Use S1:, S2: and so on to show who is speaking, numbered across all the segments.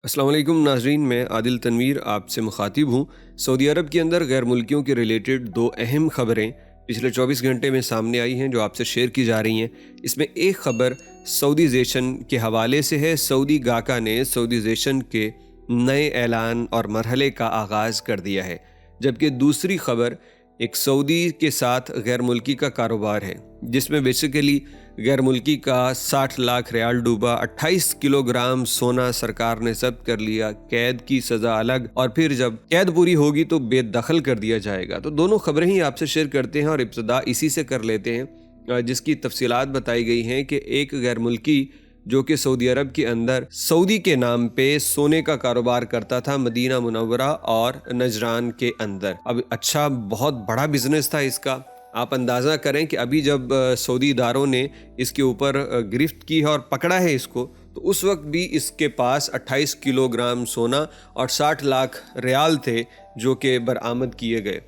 S1: अस्सलाम वालेकुम नाजरीन, मैं आदिल तनवीर आपसे मुखातिब हूँ। सऊदी अरब के अंदर गैर मुल्कियों के रिलेटेड दो अहम खबरें पिछले 24 घंटे में सामने आई हैं जो आपसे शेयर की जा रही हैं। इसमें एक खबर सऊदीजेशन के हवाले से है। सऊदी गाका ने सऊदीजेशन के नए ऐलान और मरहले का आगाज़ कर दिया है, जबकि दूसरी खबर एक सऊदी के साथ गैर मुल्की का कारोबार है, जिसमें बेसिकली गैर मुल्की का 60 लाख रियाल डूबा, 28 किलोग्राम सोना सरकार ने जब्त कर लिया, कैद की सज़ा अलग, और फिर जब कैद पूरी होगी तो बेदखल कर दिया जाएगा। तो दोनों खबरें ही आपसे शेयर करते हैं और इब्तिदा इसी से कर लेते हैं, जिसकी तफसीलात बताई गई हैं कि एक गैर मुल्की जो कि सऊदी अरब के अंदर सऊदी के नाम पे सोने का कारोबार करता था मदीना मुनव्वरा और नजरान के अंदर। अब अच्छा, बहुत बड़ा बिजनेस था इसका। आप अंदाज़ा करें कि अभी जब सऊदी इदारों ने इसके ऊपर गिरफ्त की है और पकड़ा है इसको, तो उस वक्त भी इसके पास 28 किलोग्राम सोना और 60 लाख रियाल थे जो कि बरामद किए गए।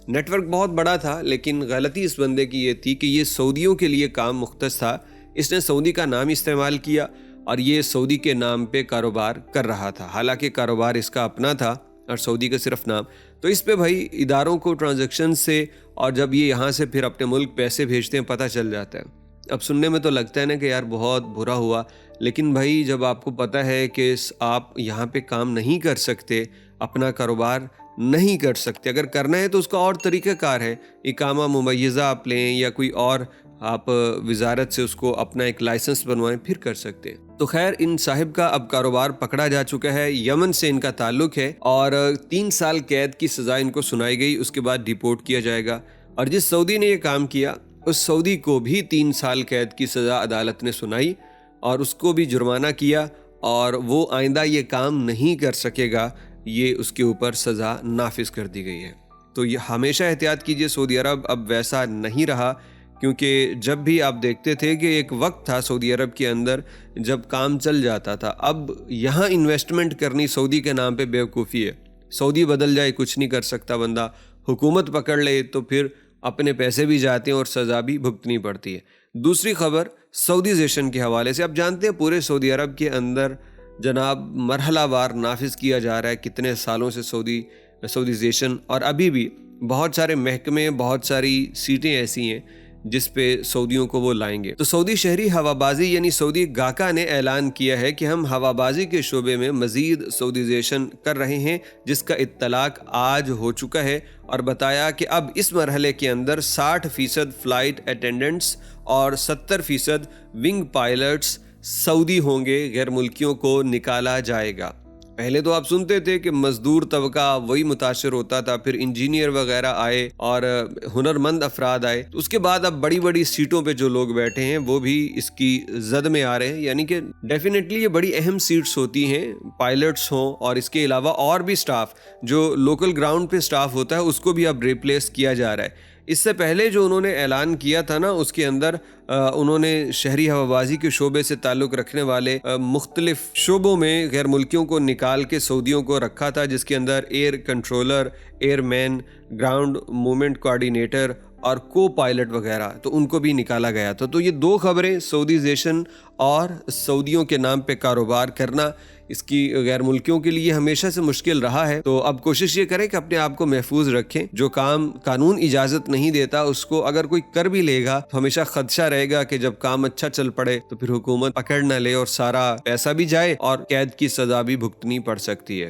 S1: नेटवर्क बहुत बड़ा था, लेकिन गलती इस बंदे की ये थी कि ये सऊदियों के लिए काम मुख्तस था। इसने सऊदी का नाम इस्तेमाल किया और ये सऊदी के नाम पे कारोबार कर रहा था, हालांकि कारोबार इसका अपना था और सऊदी का सिर्फ नाम। तो इस पे भाई इदारों को ट्रांजैक्शन से, और जब ये यहाँ से फिर अपने मुल्क पैसे भेजते हैं, पता चल जाता है। अब सुनने में तो लगता है ना कि यार बहुत बुरा हुआ, लेकिन भाई जब आपको पता है कि आप यहाँ पे काम नहीं कर सकते, अपना कारोबार नहीं कर सकते, अगर करना है तो उसका और तरीक़ाकार है, इकामा मुमय्यज़ा आप लें या कोई और आप वजारत से उसको अपना एक लाइसेंस बनवाएं, फिर कर सकते हैं। तो खैर, इन साहिब का अब कारोबार पकड़ा जा चुका है। यमन से इनका ताल्लुक है और 3 साल कैद की सज़ा इनको सुनाई गई, उसके बाद डिपोर्ट किया जाएगा। और जिस सऊदी ने ये काम किया, उस सऊदी को भी 3 साल कैद की सज़ा अदालत ने सुनाई और उसको भी जुर्माना किया, और वो आइंदा ये काम नहीं कर सकेगा, ये उसके ऊपर सज़ा नाफिज कर दी गई है। तो ये हमेशा एहतियात कीजिए, सऊदी अरब अब वैसा नहीं रहा, क्योंकि जब भी आप देखते थे कि एक वक्त था सऊदी अरब के अंदर जब काम चल जाता था। अब यहाँ इन्वेस्टमेंट करनी सऊदी के नाम पे बेवकूफ़ी है। सऊदी बदल जाए कुछ नहीं कर सकता बंदा, हुकूमत पकड़ ले तो फिर अपने पैसे भी जाते हैं और सज़ा भी भुगतनी पड़ती है। दूसरी खबर सऊदीजेशन के हवाले से। अब जानते हैं पूरे सऊदी अरब के अंदर जनाब मरहलावार नाफिज किया जा रहा है कितने सालों से सऊदीजेशन, और अभी भी बहुत सारे महकमे, बहुत सारी सीटें ऐसी हैं जिस पे सऊदियों को वो लाएंगे। तो सऊदी शहरी हवाबाजी यानी सऊदी गाका ने ऐलान किया है कि हम हवाबाजी के शोबे में मजीद सऊदीजेशन कर रहे हैं, जिसका इत्तलाक आज हो चुका है, और बताया कि अब इस मरहले के अंदर 60% फ़्लाइट अटेंडेंट्स और 70% विंग पायलट्स सऊदी होंगे, गैर मुल्कियों को निकाला जाएगा। पहले तो आप सुनते थे कि मजदूर तबका वही मुतासर होता था, फिर इंजीनियर वगैरह आए और हुनरमंद अफराद आए, तो उसके बाद अब बड़ी बड़ी सीटों पे जो लोग बैठे हैं वो भी इसकी जद में आ रहे हैं। यानी कि डेफिनेटली ये बड़ी अहम सीट्स होती हैं, पायलट्स हों और इसके अलावा और भी स्टाफ, जो लोकल ग्राउंड पे स्टाफ होता है उसको भी अब रिप्लेस किया जा रहा है। इससे पहले जो उन्होंने ऐलान किया था ना, उसके अंदर उन्होंने शहरी हवाबाजी के शोबे से ताल्लुक़ रखने वाले मुख्तलिफ शोबों में गैर मुल्कियों को निकाल के सऊदियों को रखा था, जिसके अंदर air controller, airman, ground movement coordinator और को पायलट वगैरह, तो उनको भी निकाला गया था। तो ये दो खबरें, सऊदीजेशन और सऊदियों के नाम पे कारोबार करना, इसकी गैर मुल्कियों के लिए हमेशा से मुश्किल रहा है। तो अब कोशिश ये करें कि अपने आप को महफूज रखें। जो काम कानून इजाज़त नहीं देता, उसको अगर कोई कर भी लेगा तो हमेशा खदशा रहेगा कि जब काम अच्छा चल पड़े तो फिर हुकूमत पकड़ न ले और सारा पैसा भी जाए और कैद की सज़ा भी भुगतनी पड़ सकती है।